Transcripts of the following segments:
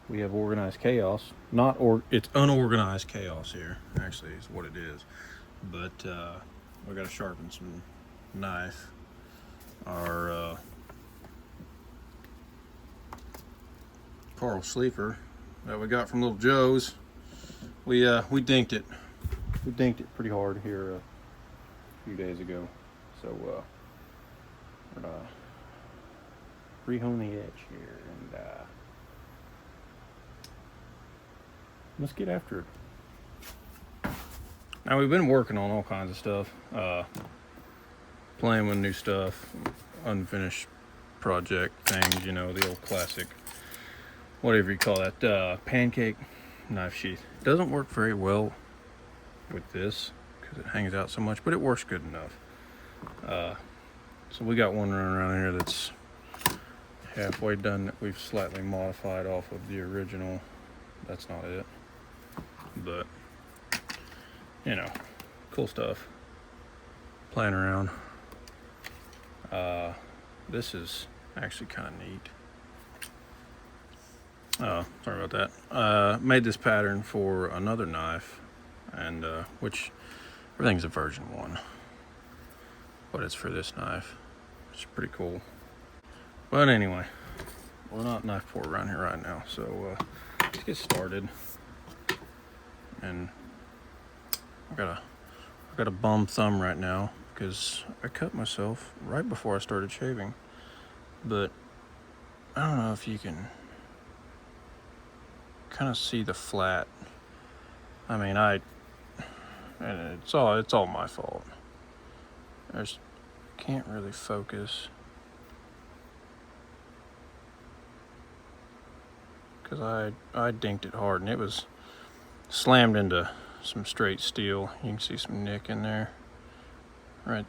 we have organized chaos. It's unorganized chaos here, actually, is what it is. But we got to sharpen some knife. Our Carl Sleeper that we got from Little Joe's, we dinked it. We dinked it pretty hard here a few days ago. So we're gonna rehone the edge here and let's get after it. Now we've been working on all kinds of stuff, playing with new stuff, unfinished project things, you know, the old classic, whatever you call that, pancake knife sheath. It doesn't work very well with this because it hangs out so much, but it works good enough. So we got one running around here that's halfway done that we've slightly modified off of the original. That's not it, but you know, cool stuff. Playing around. This is actually kind of neat. Sorry about that. Made this pattern for another knife, and which everything's a version 1, but it's for this knife. It's pretty cool. But anyway, we're not knife poor around here right now, so let's get started. And I got a bum thumb right now because I cut myself right before I started shaving. But I don't know if you can kind of see the flat. I mean, and it's all my fault. I just can't really focus because I dinked it hard and it was slammed into some straight steel. You can see some nick in there, right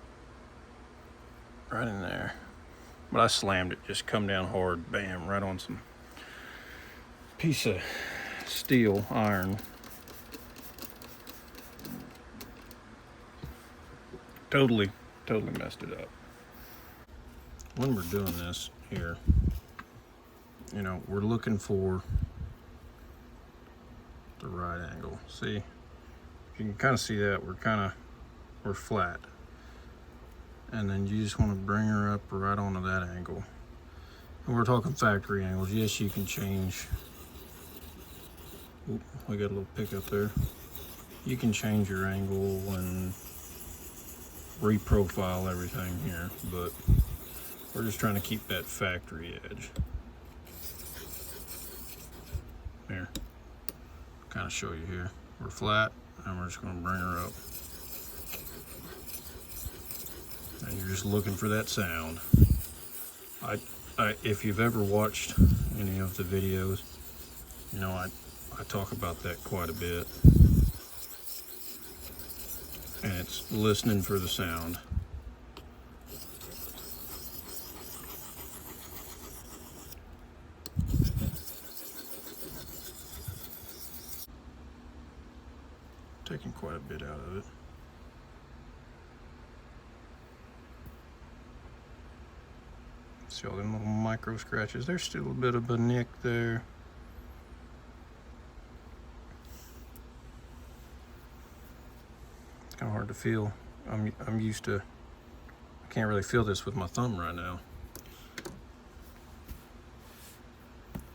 in there. But I slammed it, just come down hard, bam, right on some piece of steel iron. Totally messed it up. When we're doing this here, you know, we're looking for the right angle. See, you can kind of see that we're flat, and then you just want to bring her up right onto that angle. And we're talking factory angles. Yes, you can change. Oop, we got a little pickup there. You can change your angle and reprofile everything here, but we're just trying to keep that factory edge. Here, kind of show you here. We're flat, and we're just going to bring her up. And you're just looking for that sound. If you've ever watched any of the videos, you know I talk about that quite a bit. And it's listening for the sound. Taking quite a bit out of it. See all them little micro scratches? There's still a bit of a nick there. It's kind of hard to feel. I'm used to. I can't really feel this with my thumb right now.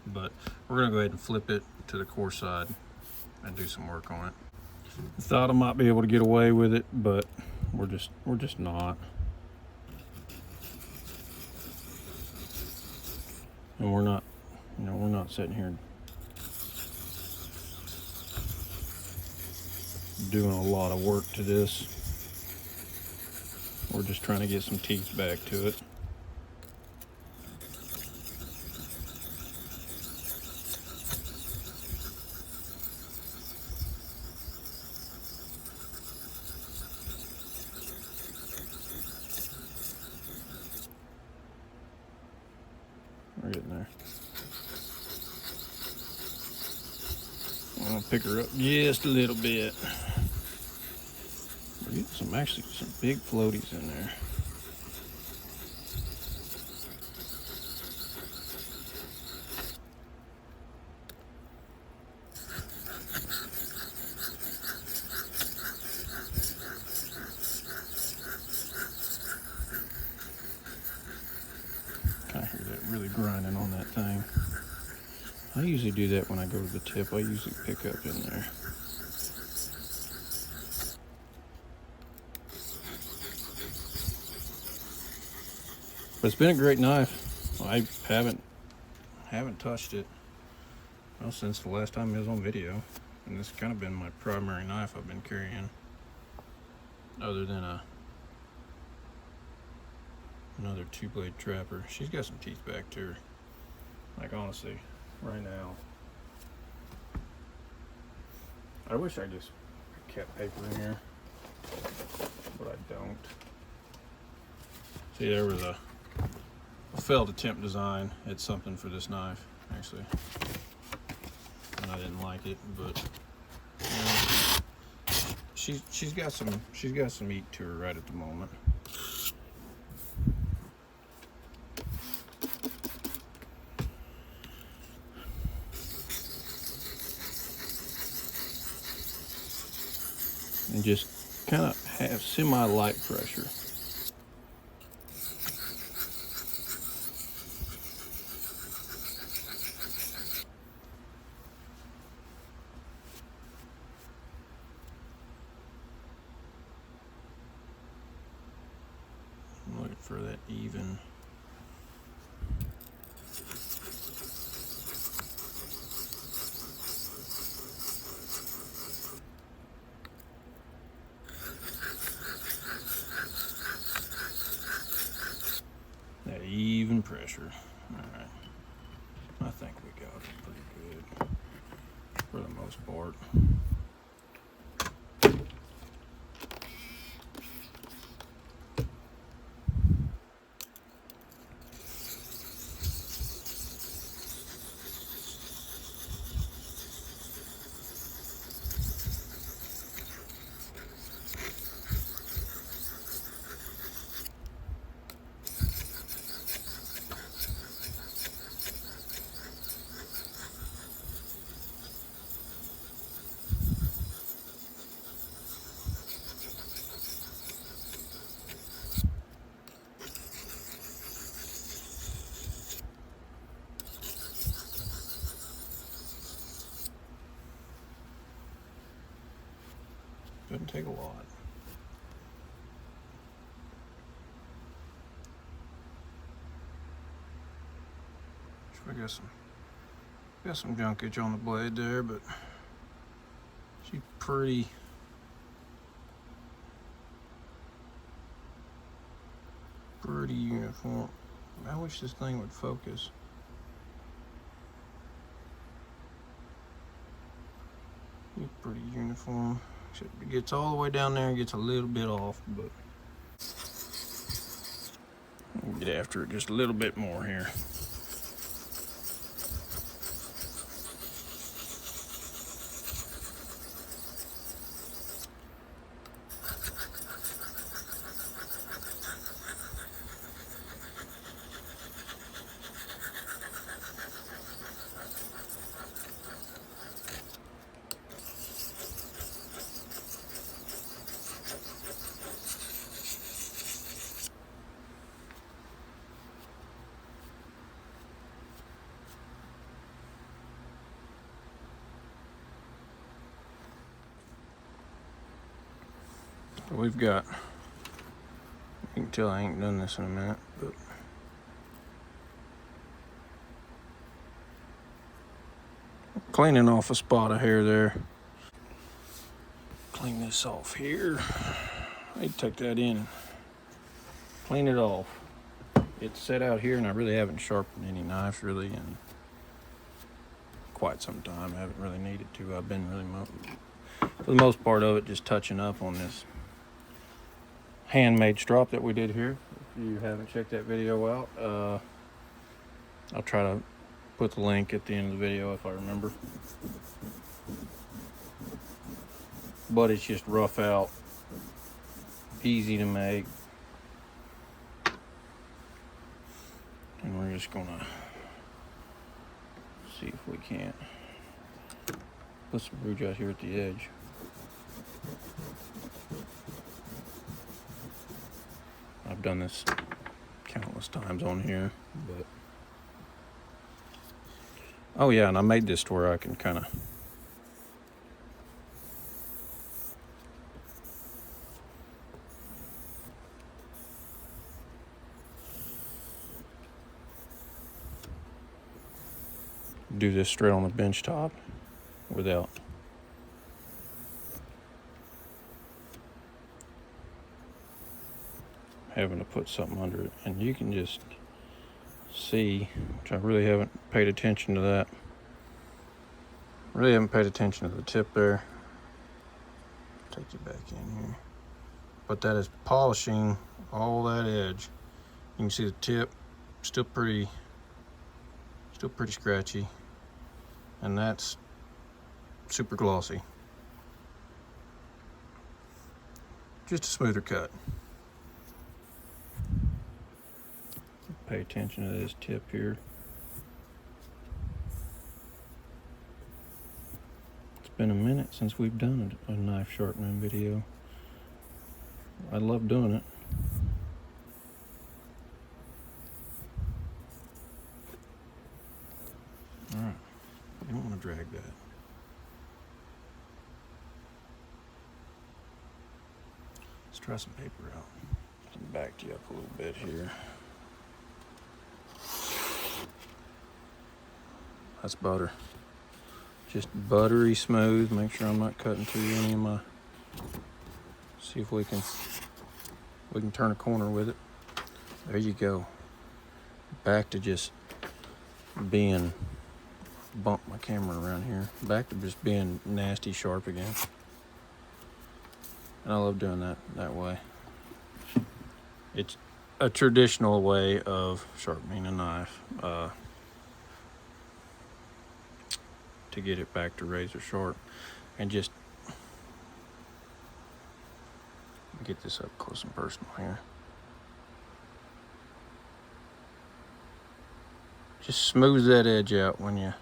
But we're gonna go ahead and flip it to the core side and do some work on it. Thought I might be able to get away with it, but we're just not. And we're not, you know, we're not sitting here doing a lot of work to this. We're just trying to get some teeth back to it. We're getting there. I'll pick her up just a little bit. We're getting actually some big floaties in there. I usually do that when I go to the tip. I usually pick up in there. But it's been a great knife. I haven't touched it, well, since the last time it was on video. And this has kind of been my primary knife I've been carrying, other than another 2-blade trapper. She's got some teeth back to her. Like, honestly, right now, I wish I just kept paper in here, but I don't. See, there was a failed attempt design. It's something for this knife, actually, and I didn't like it, but you know, she's got some meat to her right at the moment. And just kind of have semi-light pressure. I'm looking for that even. That even pressure. Alright. I think we got it pretty good for the most part. Doesn't take a lot. I got some junkage on the blade there, but she's pretty uniform. I wish this thing would focus. It's pretty uniform. Except it gets all the way down there and gets a little bit off, but we'll get after it just a little bit more here. We've got, you can tell I ain't done this in a minute, but cleaning off a spot of hair there. Clean this off here. I need to take that in and clean it off. It's set out here and I really haven't sharpened any knives really in quite some time. I haven't really needed to. I've been really, for the most part of it, just touching up on this handmade strop that we did here. If you haven't checked that video out, I'll try to put the link at the end of the video if I remember. But it's just rough out, easy to make, and we're just gonna see if we can't put some rouge out here at the edge. I've done this countless times on here, but Oh yeah, and I made this to where I can kind of do this straight on the bench top without having to put something under it. And you can just see, which I really haven't paid attention to that. Really haven't paid attention to the tip there. Take you back in here. But that is polishing all that edge. You can see the tip still pretty scratchy, and that's super glossy. Just a smoother cut. Pay attention to this tip here. It's been a minute since we've done a knife sharpening video. I love doing it. All right, you don't want to drag that. Let's try some paper out. Back you up a little bit here. That's butter. Just buttery smooth. Make sure I'm not cutting through any of my. See if we can turn a corner with it. There you go. Back to just being, bump my camera around here. Back to just being nasty sharp again. And I love doing that way. It's a traditional way of sharpening a knife to get it back to razor sharp. And just get this up close and personal here. Just smooth that edge out when it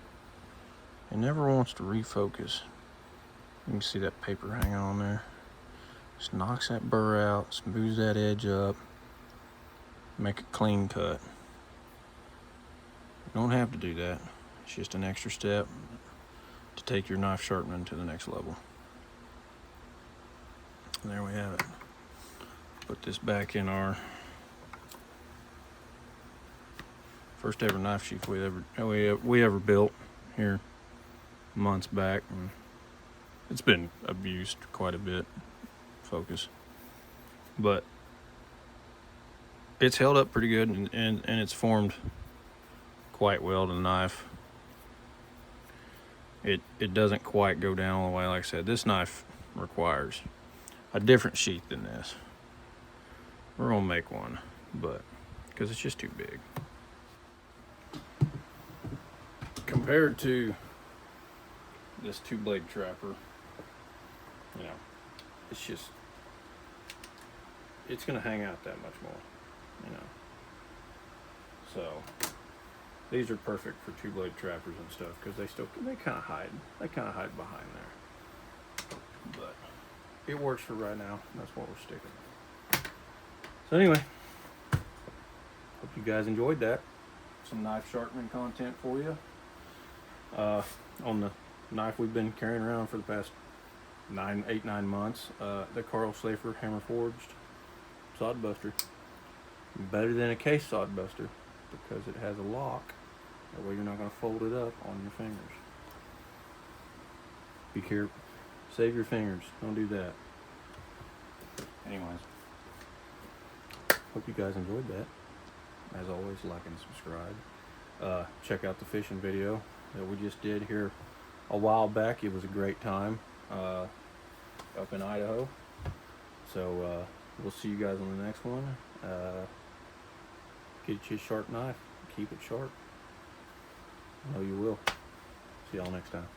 never wants to refocus. You can see that paper hanging on there. Just knocks that burr out, smooths that edge up, make a clean cut. You don't have to do that. It's just an extra step to take your knife sharpening to the next level. And there we have it. Put this back in our first ever knife sheath we ever built here months back, and it's been abused quite a bit. Focus, but it's held up pretty good, and it's formed quite well to the knife. It doesn't quite go down all the way. Like I said, this knife requires a different sheath than this. We're gonna make one, but because it's just too big compared to this 2-blade trapper. You know, it's gonna hang out that much more, you know. So these are perfect for 2-blade trappers and stuff, because they kind of hide behind there. But it works for right now. That's what we're sticking with. So anyway, hope you guys enjoyed that. Some knife sharpening content for you on the knife we've been carrying around for the past 8-9 months. The Carl Slafer Hammer Forged Sod Buster. Better than a case sod buster, because it has a lock. That way you're not going to fold it up on your fingers. Be careful. Save your fingers. Don't do that. Anyways, hope you guys enjoyed that. As always, like and subscribe. Check out the fishing video that we just did here a while back. It was a great time up in Idaho. So we'll see you guys on the next one. Get you a sharp knife. Keep it sharp. I know you will. See y'all next time.